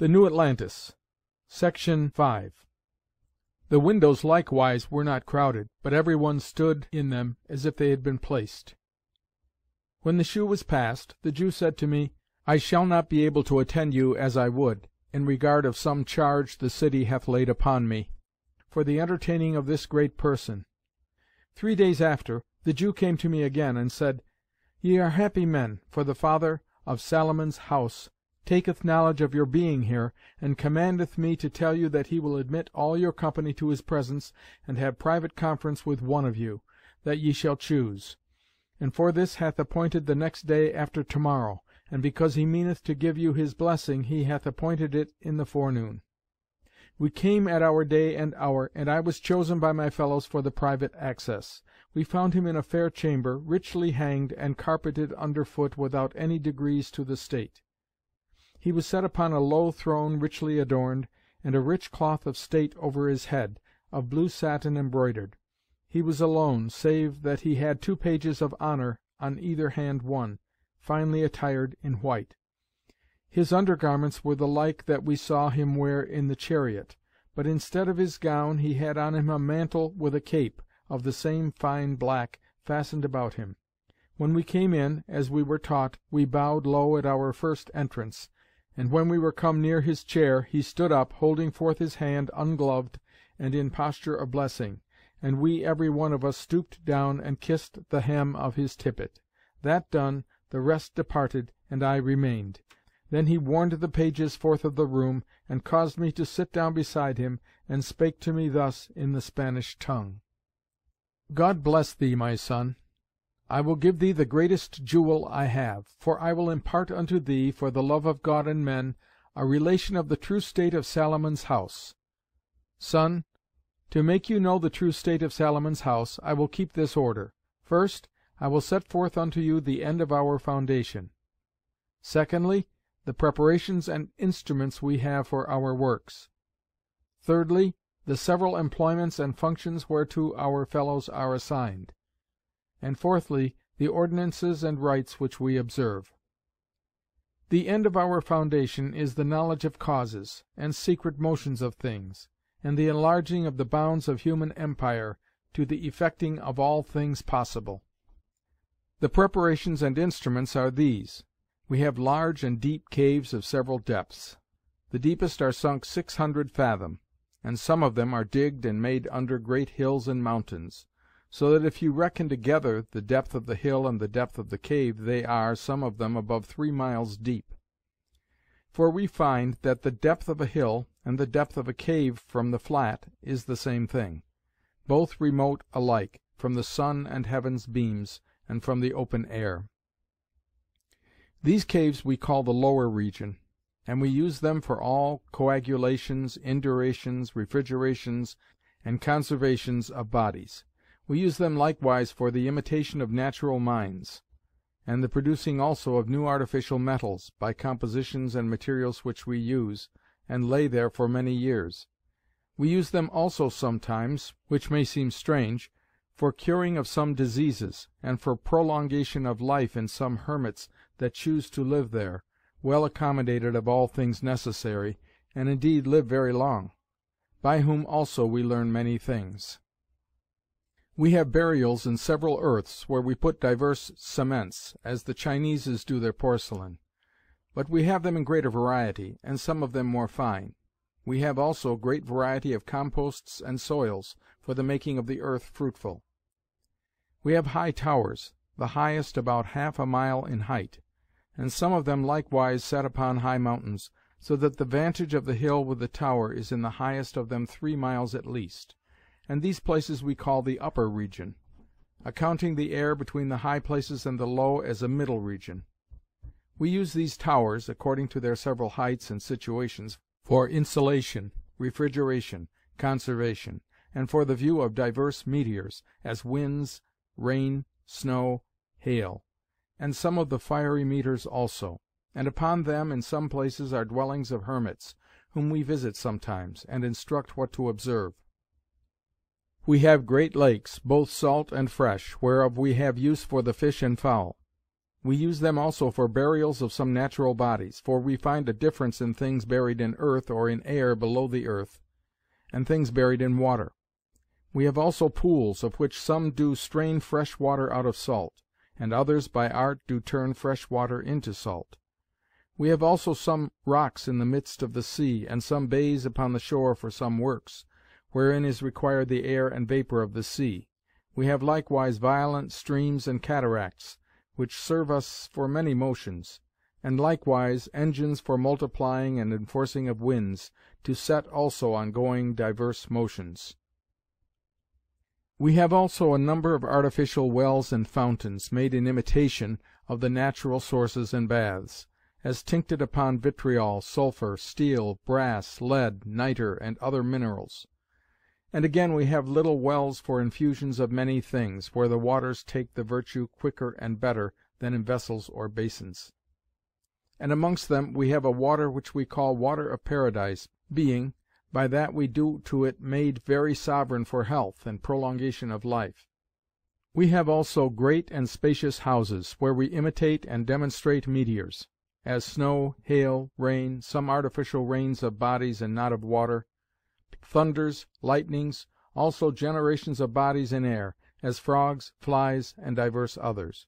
The New Atlantis. Section 5. The windows likewise were not crowded, but every one stood in them as if they had been placed. When the shew was past, the Jew said to me, I shall not be able to attend you as I would, in regard of some charge the city hath laid upon me, for the entertaining of this great person. 3 days after, the Jew came to me again, and said, Ye are happy men, for the father of Salomon's house taketh knowledge of your being here, and commandeth me to tell you that he will admit all your company to his presence, and have private conference with one of you, that ye shall choose. And for this hath appointed the next day after tomorrow, and because he meaneth to give you his blessing, he hath appointed it in the forenoon. We came at our day and hour, and I was chosen by my fellows for the private access. We found him in a fair chamber, richly hanged, and carpeted under foot without any degrees to the state. He was set upon a low throne richly adorned, and a rich cloth of state over his head, of blue satin embroidered. He was alone, save that he had 2 pages of honour, on either hand one, finely attired in white. His undergarments were the like that we saw him wear in the chariot, but instead of his gown he had on him a mantle with a cape, of the same fine black, fastened about him. When we came in, as we were taught, we bowed low at our first entrance, and when we were come near his chair, he stood up, holding forth his hand ungloved, and in posture of blessing, and we every one of us stooped down and kissed the hem of his tippet. That done, the rest departed, and I remained. Then he warned the pages forth of the room, and caused me to sit down beside him, and spake to me thus in the Spanish tongue. God bless thee, my son. I will give thee the greatest jewel I have, for I will impart unto thee, for the love of God and men, a relation of the true state of Salomon's house. Son, to make you know the true state of Salomon's house, I will keep this order. First, I will set forth unto you the end of our foundation. Secondly, the preparations and instruments we have for our works. Thirdly, the several employments and functions whereto our fellows are assigned. And fourthly, the ordinances and rites which we observe. The end of our foundation is the knowledge of causes, and secret motions of things, and the enlarging of the bounds of human empire, to the effecting of all things possible. The preparations and instruments are these. We have large and deep caves of several depths. The deepest are sunk 600 fathom, and some of them are digged and made under great hills and mountains, so that if you reckon together the depth of the hill and the depth of the cave, they are, some of them, above 3 miles deep. For we find that the depth of a hill and the depth of a cave from the flat is the same thing, both remote alike from the sun and heaven's beams, and from the open air. These caves we call the lower region, and we use them for all coagulations, indurations, refrigerations, and conservations of bodies. We use them likewise for the imitation of natural minds, and the producing also of new artificial metals, by compositions and materials which we use, and lay there for many years. We use them also sometimes, which may seem strange, for curing of some diseases, and for prolongation of life in some hermits that choose to live there, well accommodated of all things necessary, and indeed live very long, by whom also we learn many things. We have burials in several earths, where we put divers cements, as the Chineses do their porcelain. But we have them in greater variety, and some of them more fine. We have also great variety of composts and soils, for the making of the earth fruitful. We have high towers, the highest about 1/2 mile in height, and some of them likewise set upon high mountains, so that the vantage of the hill with the tower is in the highest of them 3 miles at least. And these places we call the upper region, accounting the air between the high places and the low as a middle region. We use these towers, according to their several heights and situations, for insulation, refrigeration, conservation, and for the view of divers meteors, as winds, rain, snow, hail, and some of the fiery meteors also. And upon them in some places are dwellings of hermits, whom we visit sometimes, and instruct what to observe. We have great lakes, both salt and fresh, whereof we have use for the fish and fowl. We use them also for burials of some natural bodies, for we find a difference in things buried in earth or in air below the earth, and things buried in water. We have also pools, of which some do strain fresh water out of salt, and others by art do turn fresh water into salt. We have also some rocks in the midst of the sea, and some bays upon the shore for some works, wherein is required the air and vapour of the sea. We have likewise violent streams and cataracts, which serve us for many motions, and likewise engines for multiplying and enforcing of winds, to set also on going diverse motions. We have also a number of artificial wells and fountains, made in imitation of the natural sources and baths, as tincted upon vitriol, sulphur, steel, brass, lead, nitre, and other minerals. And again we have little wells for infusions of many things, where the waters take the virtue quicker and better than in vessels or basins. And amongst them we have a water which we call water of paradise, being, by that we do to it, made very sovereign for health and prolongation of life. We have also great and spacious houses, where we imitate and demonstrate meteors, as snow, hail, rain, some artificial rains of bodies and not of water, thunders, lightnings, also generations of bodies in air, as frogs, flies, and divers others.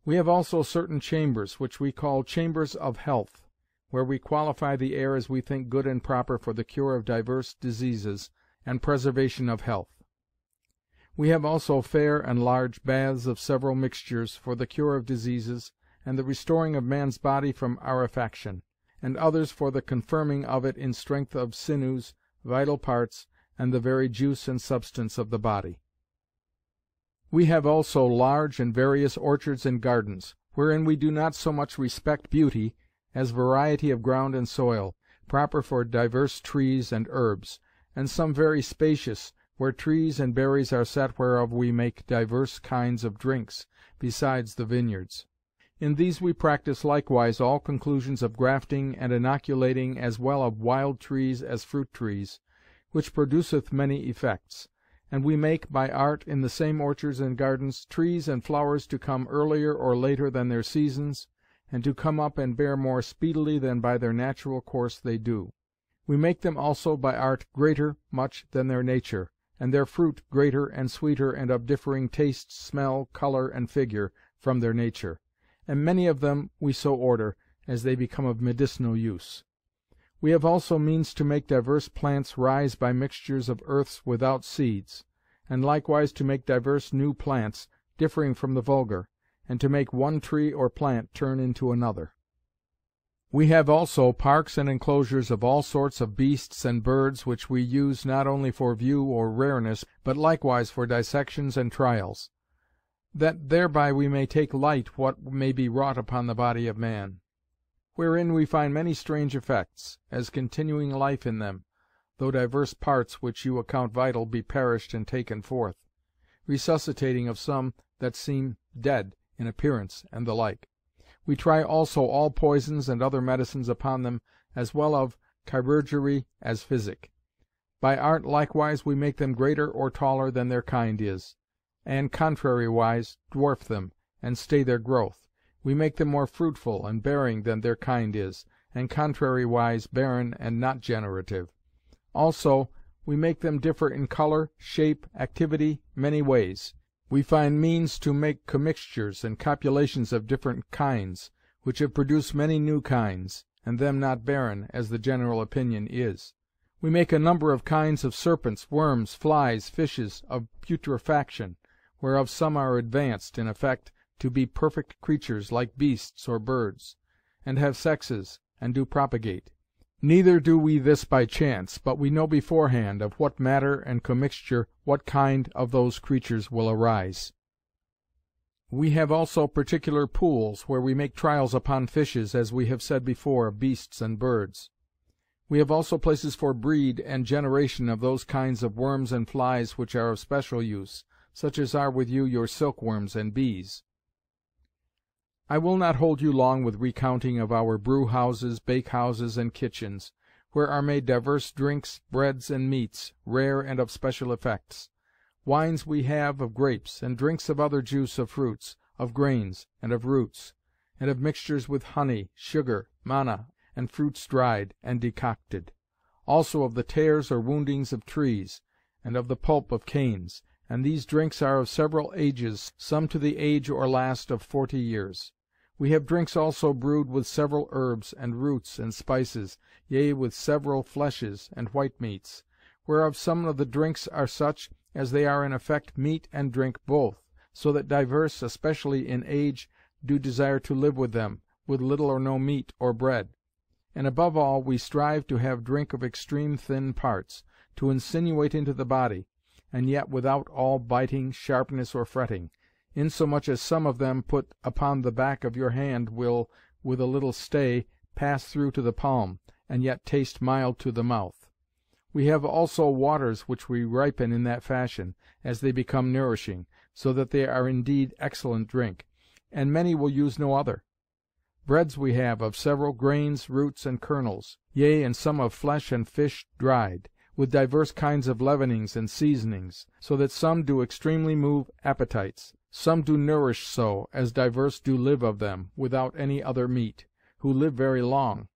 We have also certain chambers, which we call chambers of health, where we qualify the air as we think good and proper for the cure of divers diseases, and preservation of health. We have also fair and large baths of several mixtures, for the cure of diseases, and the restoring of man's body from arefaction, and others for the confirming of it in strength of sinews, vital parts, and the very juice and substance of the body. We have also large and various orchards and gardens, wherein we do not so much respect beauty, as variety of ground and soil, proper for divers trees and herbs, and some very spacious, where trees and berries are set whereof we make divers kinds of drinks, besides the vineyards. In these we practise likewise all conclusions of grafting and inoculating, as well of wild trees as fruit trees, which produceth many effects. And we make, by art, in the same orchards and gardens, trees and flowers to come earlier or later than their seasons, and to come up and bear more speedily than by their natural course they do. We make them also by art greater much than their nature, and their fruit greater and sweeter and of differing taste, smell, colour, and figure, from their nature. And many of them we so order, as they become of medicinal use. We have also means to make divers plants rise by mixtures of earths without seeds, and likewise to make divers new plants, differing from the vulgar, and to make one tree or plant turn into another. We have also parks and enclosures of all sorts of beasts and birds, which we use not only for view or rareness, but likewise for dissections and trials, that thereby we may take light what may be wrought upon the body of man. Wherein we find many strange effects, as continuing life in them, though divers parts which you account vital be perished and taken forth, resuscitating of some that seem dead in appearance, and the like. We try also all poisons and other medicines upon them, as well of chirurgery as physic. By art likewise we make them greater or taller than their kind is, and contrariwise dwarf them, and stay their growth. We make them more fruitful and bearing than their kind is, and contrariwise barren and not generative. Also we make them differ in colour, shape, activity, many ways. We find means to make commixtures and copulations of different kinds, which have produced many new kinds, and them not barren, as the general opinion is. We make a number of kinds of serpents, worms, flies, fishes, of putrefaction, whereof some are advanced, in effect, to be perfect creatures like beasts or birds, and have sexes, and do propagate. Neither do we this by chance, but we know beforehand of what matter and commixture what kind of those creatures will arise. We have also particular pools, where we make trials upon fishes, as we have said before, of beasts and birds. We have also places for breed and generation of those kinds of worms and flies which are of special use, such as are with you your silkworms and bees. I will not hold you long with recounting of our brew-houses, bake-houses, and kitchens, where are made divers drinks, breads, and meats, rare and of special effects. Wines we have of grapes, and drinks of other juice of fruits, of grains, and of roots, and of mixtures with honey, sugar, manna, and fruits dried, and decocted; also of the tears or woundings of trees, and of the pulp of canes. And these drinks are of several ages, some to the age or last of 40 years. We have drinks also brewed with several herbs, and roots, and spices, yea, with several fleshes, and white meats; whereof some of the drinks are such, as they are in effect meat and drink both, so that divers, especially in age, do desire to live with them, with little or no meat or bread. And above all, we strive to have drink of extreme thin parts, to insinuate into the body, and yet without all biting, sharpness, or fretting; insomuch as some of them put upon the back of your hand will, with a little stay, pass through to the palm, and yet taste mild to the mouth. We have also waters which we ripen in that fashion, as they become nourishing, so that they are indeed excellent drink, and many will use no other. Breads we have of several grains, roots, and kernels; yea, and some of flesh and fish dried, with divers kinds of leavenings and seasonings, so that some do extremely move appetites. Some do nourish so, as divers do live of them, without any other meat, who live very long.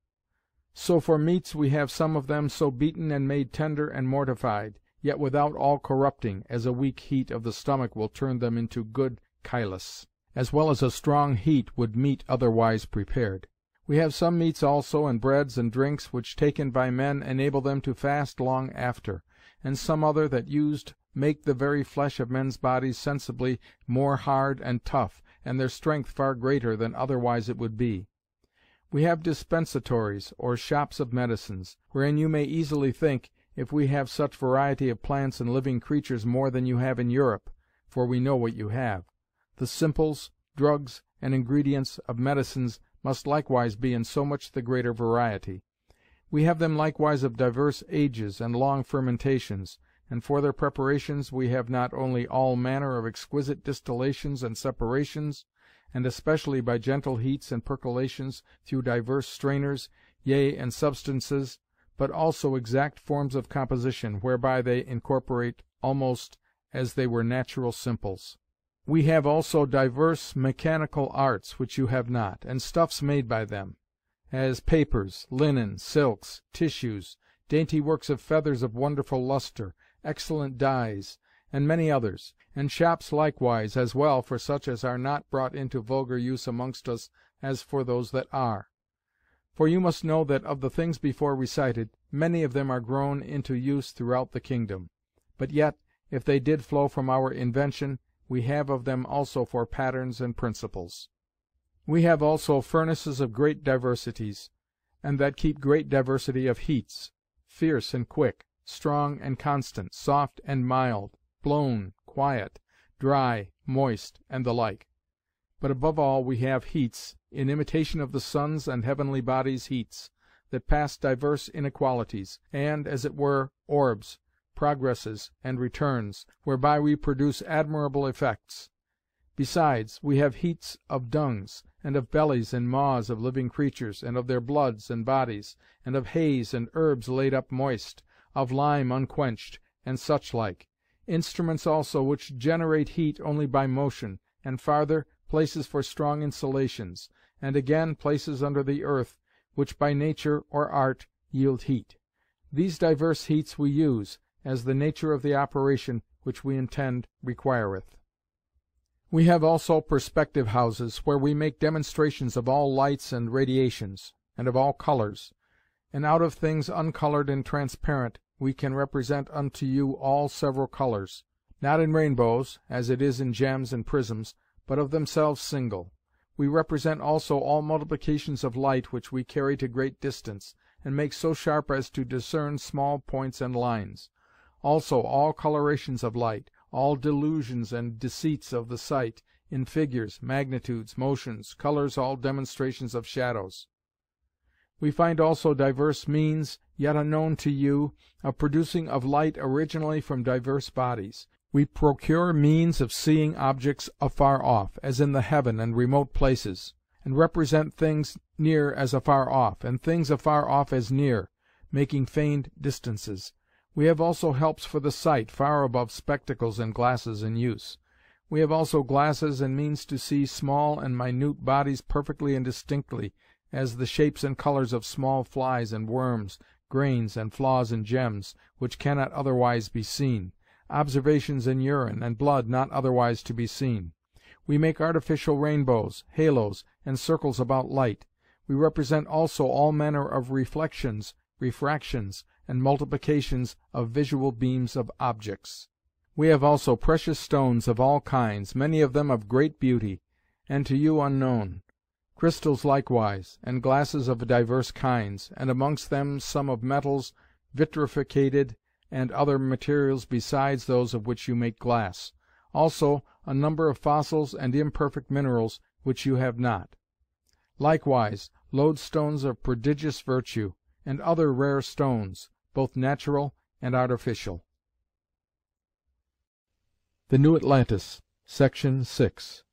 So for meats we have some of them so beaten and made tender and mortified, yet without all corrupting, as a weak heat of the stomach will turn them into good chylus, as well as a strong heat would meat otherwise prepared. We have some meats also, and breads, and drinks, which taken by men enable them to fast long after; and some other that used make the very flesh of men's bodies sensibly more hard and tough, and their strength far greater than otherwise it would be. We have dispensatories, or shops of medicines, wherein you may easily think, if we have such variety of plants and living creatures more than you have in Europe, for we know what you have. The simples, drugs, and ingredients of medicines must likewise be in so much the greater variety. We have them likewise of divers ages and long fermentations, and for their preparations we have not only all manner of exquisite distillations and separations, and especially by gentle heats and percolations through divers strainers, yea, and substances, but also exact forms of composition, whereby they incorporate almost as they were natural simples. We have also divers mechanical arts which you have not, and stuffs made by them; as papers, linen, silks, tissues, dainty works of feathers of wonderful lustre, excellent dyes, and many others; and shops likewise, as well for such as are not brought into vulgar use amongst us as for those that are. For you must know that of the things before recited, many of them are grown into use throughout the kingdom; but yet, if they did flow from our invention, we have of them also for patterns and principles. We have also furnaces of great diversities, and that keep great diversity of heats, fierce and quick, strong and constant, soft and mild, blown, quiet, dry, moist, and the like. But above all we have heats, in imitation of the sun's and heavenly bodies' heats, that pass divers inequalities, and, as it were, orbs, progresses, and returns, whereby we produce admirable effects. Besides, we have heats of dungs, and of bellies and maws of living creatures, and of their bloods and bodies, and of hays and herbs laid up moist, of lime unquenched, and such like; instruments also which generate heat only by motion, and farther, places for strong insulations, and again places under the earth, which by nature or art yield heat. These divers heats we use, as the nature of the operation which we intend requireth. We have also perspective houses, where we make demonstrations of all lights and radiations, and of all colours; and out of things uncoloured and transparent we can represent unto you all several colours, not in rainbows, as it is in gems and prisms, but of themselves single. We represent also all multiplications of light which we carry to great distance, and make so sharp as to discern small points and lines; also all colorations of light, all delusions and deceits of the sight, in figures, magnitudes, motions, colours, all demonstrations of shadows. We find also divers means, yet unknown to you, of producing of light originally from divers bodies. We procure means of seeing objects afar off, as in the heaven and remote places, and represent things near as afar off, and things afar off as near, making feigned distances. We have also helps for the sight, far above spectacles and glasses in use. We have also glasses and means to see small and minute bodies perfectly and distinctly, as the shapes and colours of small flies and worms, grains and flaws and gems, which cannot otherwise be seen, observations in urine and blood not otherwise to be seen. We make artificial rainbows, halos, and circles about light. We represent also all manner of reflections, refractions, and multiplications of visual beams of objects. We have also precious stones of all kinds, many of them of great beauty, and to you unknown; crystals likewise, and glasses of divers kinds, and amongst them some of metals vitrificated, and other materials besides those of which you make glass; also a number of fossils and imperfect minerals which you have not; likewise loadstones of prodigious virtue, and other rare stones, both natural and artificial. The New Atlantis, Section 6.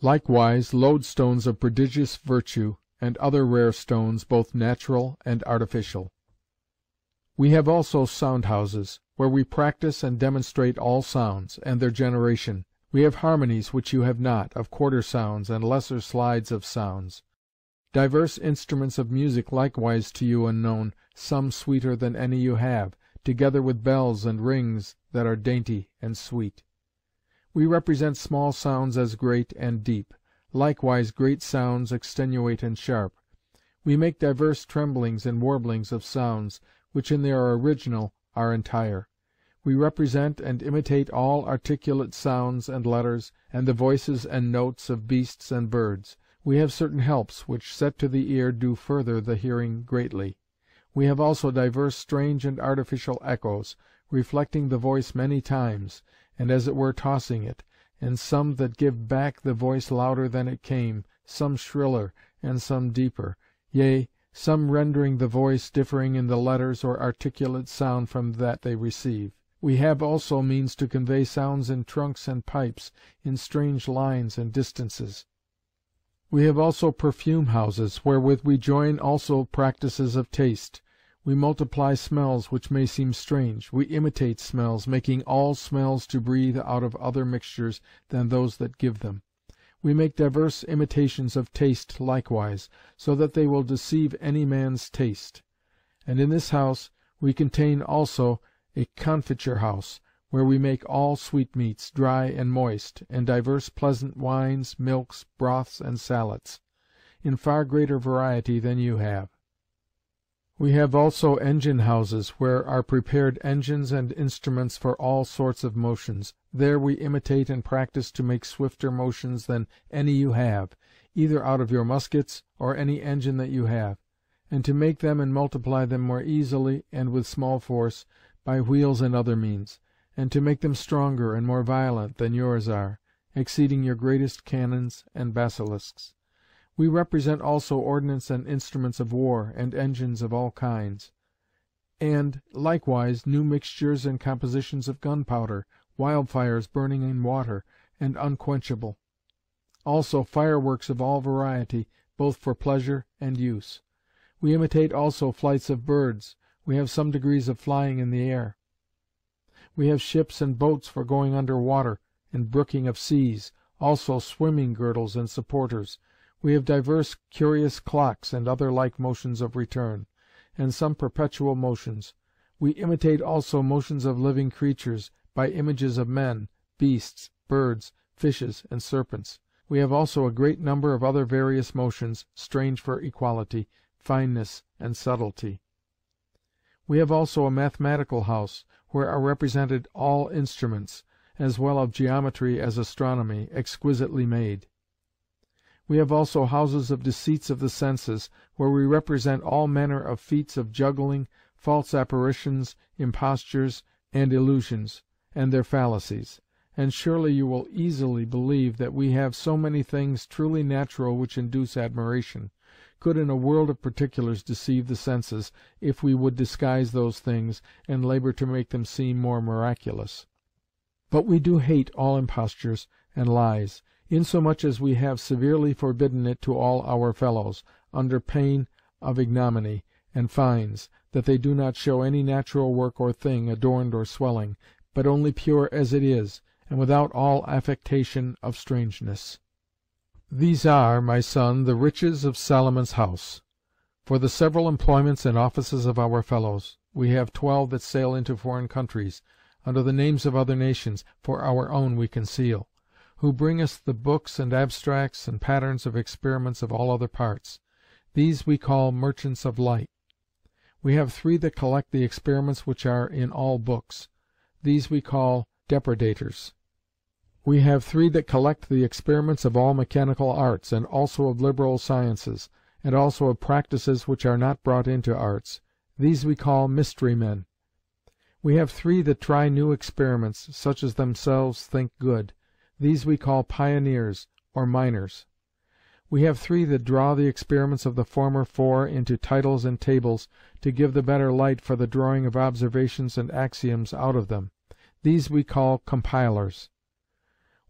Likewise loadstones of prodigious virtue, and other rare stones, both natural and artificial. We have also sound houses, where we practise and demonstrate all sounds, and their generation. We have harmonies which you have not, of quarter sounds, and lesser slides of sounds. Divers instruments of music likewise to you unknown, some sweeter than any you have, together with bells and rings that are dainty and sweet. We represent small sounds as great and deep; likewise great sounds extenuate and sharp. We make divers tremblings and warblings of sounds, which in their original are entire. We represent and imitate all articulate sounds and letters, and the voices and notes of beasts and birds. We have certain helps, which set to the ear do further the hearing greatly. We have also divers strange and artificial echoes, reflecting the voice many times, and as it were tossing it, and some that give back the voice louder than it came, some shriller, and some deeper; yea, some rendering the voice differing in the letters or articulate sound from that they receive. We have also means to convey sounds in trunks and pipes, in strange lines and distances. We have also perfume houses, wherewith we join also practices of taste. We multiply smells which may seem strange. We imitate smells, making all smells to breathe out of other mixtures than those that give them. We make divers imitations of taste likewise, so that they will deceive any man's taste. And in this house we contain also a confiture house, where we make all sweetmeats, dry and moist, and divers pleasant wines, milks, broths, and sallets, in far greater variety than you have. We have also engine houses, where are prepared engines and instruments for all sorts of motions. There we imitate and practise to make swifter motions than any you have, either out of your muskets, or any engine that you have; and to make them and multiply them more easily, and with small force, by wheels and other means; and to make them stronger and more violent than yours are, exceeding your greatest cannons and basilisks. We represent also ordnance and instruments of war, and engines of all kinds; and likewise new mixtures and compositions of gunpowder, wildfires burning in water, and unquenchable; also fireworks of all variety, both for pleasure and use. We imitate also flights of birds. We have some degrees of flying in the air. We have ships and boats for going under water, and brooking of seas; also swimming girdles and supporters. We have divers curious clocks, and other like motions of return, and some perpetual motions. We imitate also motions of living creatures, by images of men, beasts, birds, fishes, and serpents. We have also a great number of other various motions, strange for equality, fineness, and subtlety. We have also a mathematical house, where are represented all instruments, as well of geometry as astronomy, exquisitely made. We have also houses of deceits of the senses, where we represent all manner of feats of juggling, false apparitions, impostures, and illusions, and their fallacies. And surely you will easily believe that we have so many things truly natural which induce admiration, could in a world of particulars deceive the senses, if we would disguise those things, and labour to make them seem more miraculous. But we do hate all impostures and lies, insomuch as we have severely forbidden it to all our fellows, under pain of ignominy and fines, that they do not show any natural work or thing adorned or swelling, but only pure as it is, and without all affectation of strangeness. These are, my son, the riches of Salomon's house. For the several employments and offices of our fellows, we have 12 that sail into foreign countries, under the names of other nations, for our own we conceal, who bring us the books and abstracts and patterns of experiments of all other parts. These we call merchants of light. We have 3 that collect the experiments which are in all books. These we call depredators. We have 3 that collect the experiments of all mechanical arts, and also of liberal sciences, and also of practices which are not brought into arts. These we call mystery men. We have 3 that try new experiments, such as themselves think good. These we call pioneers, or miners. We have 3 that draw the experiments of the former 4 into titles and tables, to give the better light for the drawing of observations and axioms out of them. These we call compilers.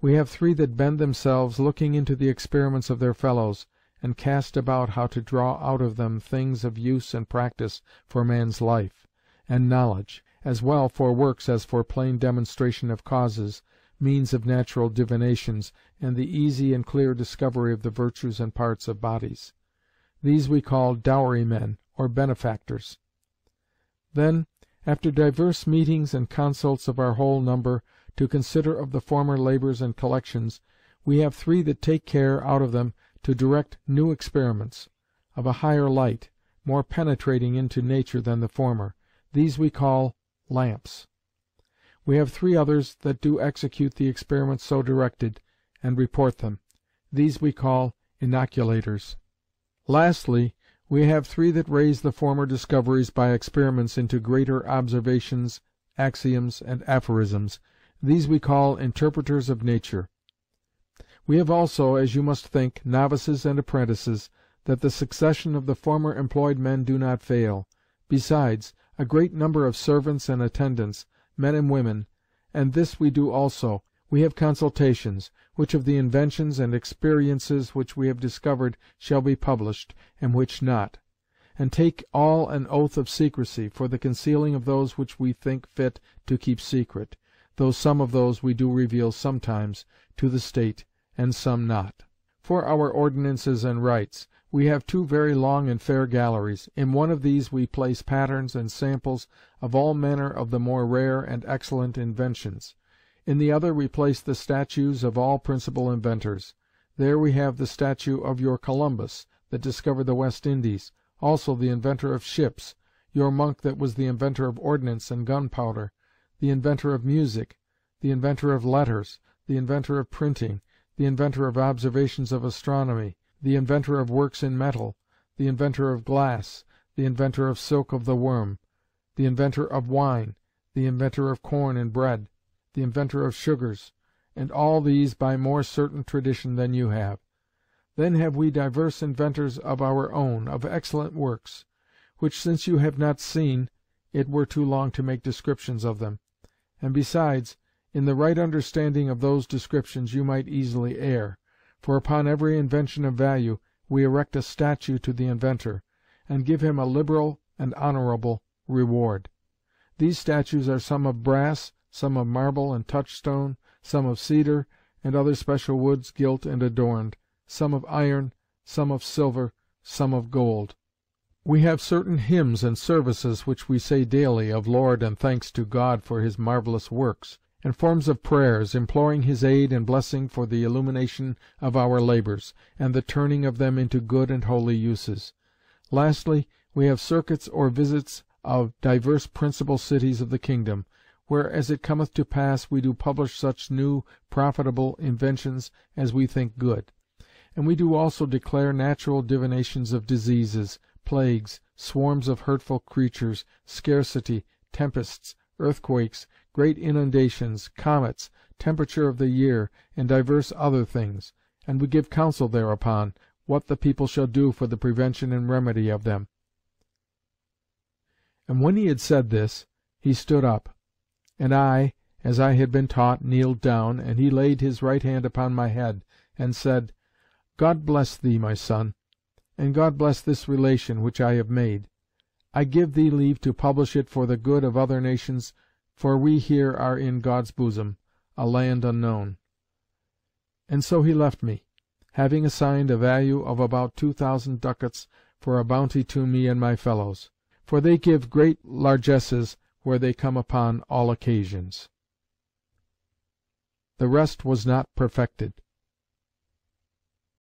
We have 3 that bend themselves, looking into the experiments of their fellows, and cast about how to draw out of them things of use and practice for man's life, and knowledge, as well for works as for plain demonstration of causes, means of natural divinations, and the easy and clear discovery of the virtues and parts of bodies. These we call dowry men, or benefactors. Then, after divers meetings and consults of our whole number, to consider of the former labours and collections, we have 3 that take care out of them to direct new experiments, of a higher light, more penetrating into nature than the former. These we call lamps. We have 3 others that do execute the experiments so directed, and report them. These we call inoculators. Lastly, we have 3 that raise the former discoveries by experiments into greater observations, axioms, and aphorisms. These we call interpreters of nature. We have also, as you must think, novices and apprentices, that the succession of the former employed men do not fail. Besides, a great number of servants and attendants, men and women, and this we do also. We have consultations, which of the inventions and experiences which we have discovered shall be published, and which not; and take all an oath of secrecy, for the concealing of those which we think fit to keep secret, though some of those we do reveal sometimes to the state, and some not. For our ordinances and rites, we have 2 very long and fair galleries. In one of these we place patterns and samples of all manner of the more rare and excellent inventions. In the other we place the statues of all principal inventors. There we have the statue of your Columbus, that discovered the West Indies, also the inventor of ships, your monk that was the inventor of ordnance and gunpowder, the inventor of music, the inventor of letters, the inventor of printing, the inventor of observations of astronomy, the inventor of works in metal, the inventor of glass, the inventor of silk of the worm, the inventor of wine, the inventor of corn and bread, the inventor of sugars, and all these by more certain tradition than you have. Then have we divers inventors of our own, of excellent works, which since you have not seen, it were too long to make descriptions of them. And besides, in the right understanding of those descriptions you might easily err, for upon every invention of value we erect a statue to the inventor, and give him a liberal and honourable reward. These statues are some of brass, some of marble and touchstone, some of cedar, and other special woods gilt and adorned, some of iron, some of silver, some of gold. We have certain hymns and services which we say daily, of Lord and thanks to God for his marvellous works, and forms of prayers, imploring his aid and blessing for the illumination of our labours, and the turning of them into good and holy uses. Lastly, we have circuits or visits of divers principal cities of the kingdom, where as it cometh to pass we do publish such new profitable inventions as we think good. And we do also declare natural divinations of diseases, plagues, swarms of hurtful creatures, scarcity, tempests, earthquakes, great inundations, comets, temperature of the year, and divers other things, and we give counsel thereupon, what the people shall do for the prevention and remedy of them. And when he had said this, he stood up, and I, as I had been taught, kneeled down, and he laid his right hand upon my head, and said, God bless thee, my son, and God bless this relation which I have made. I give thee leave to publish it for the good of other nations, for we here are in God's bosom. a land unknown. And so he left me, having assigned a value of about 2,000 ducats for a bounty to me and my fellows. For they give great largesses where they come upon all occasions. The rest was not perfected.